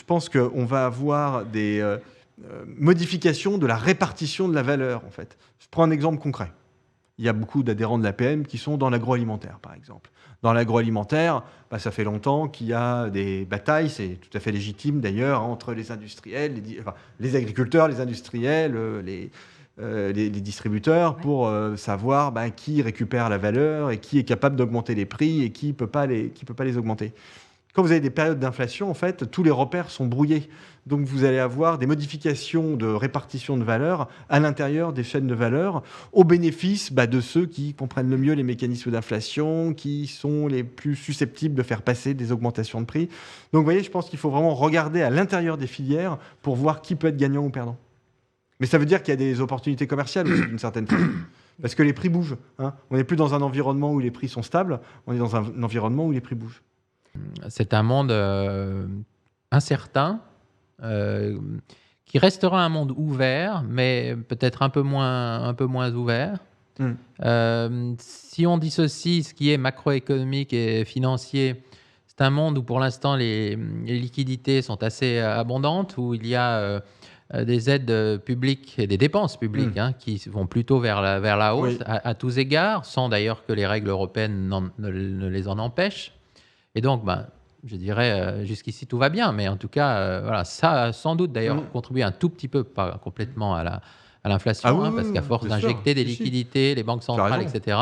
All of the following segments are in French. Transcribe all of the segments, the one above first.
pense qu'on va avoir des modifications de la répartition de la valeur, en fait. Je prends un exemple concret. Il y a beaucoup d'adhérents de l'APM qui sont dans l'agroalimentaire, par exemple. Dans l'agroalimentaire, ça fait longtemps qu'il y a des batailles, c'est tout à fait légitime d'ailleurs, entre les industriels, les agriculteurs, les industriels, les distributeurs, pour savoir qui récupère la valeur et qui est capable d'augmenter les prix et qui peut pas les augmenter. Quand vous avez des périodes d'inflation, en fait, tous les repères sont brouillés. Donc, vous allez avoir des modifications de répartition de valeur à l'intérieur des chaînes de valeur, au bénéfice de ceux qui comprennent le mieux les mécanismes d'inflation, qui sont les plus susceptibles de faire passer des augmentations de prix. Donc, vous voyez, je pense qu'il faut vraiment regarder à l'intérieur des filières pour voir qui peut être gagnant ou perdant. Mais ça veut dire qu'il y a des opportunités commerciales aussi, d'une certaine façon. Parce que les prix bougent. On n'est plus dans un environnement où les prix sont stables, on est dans un environnement où les prix bougent. C'est un monde incertain, qui restera un monde ouvert, mais peut-être un peu moins ouvert. Si on dissocie ce qui est macroéconomique et financier, c'est un monde où pour l'instant les liquidités sont assez abondantes, où il y a des aides publiques et des dépenses publiques qui vont plutôt vers la hausse, oui, à tous égards, sans d'ailleurs que les règles européennes ne les en empêchent. Et donc, je dirais, jusqu'ici, tout va bien. Mais en tout cas, voilà, ça a sans doute d'ailleurs contribué un tout petit peu, pas complètement à l'inflation, parce qu'à force d'injecter des liquidités, les banques centrales, etc.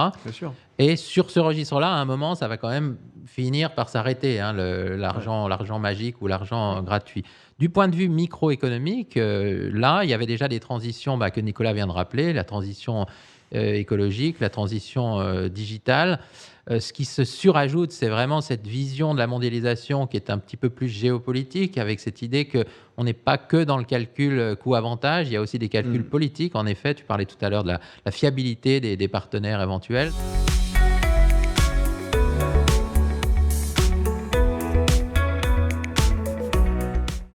Et sur ce registre-là, à un moment, ça va quand même finir par s'arrêter, l'argent magique ou l'argent gratuit. Du point de vue microéconomique, là, il y avait déjà des transitions que Nicolas vient de rappeler, la transition écologique, la transition digitale. Ce qui se surajoute, c'est vraiment cette vision de la mondialisation qui est un petit peu plus géopolitique, avec cette idée qu'on n'est pas que dans le calcul coût-avantage, il y a aussi des calculs politiques. En effet, tu parlais tout à l'heure de la fiabilité des partenaires éventuels.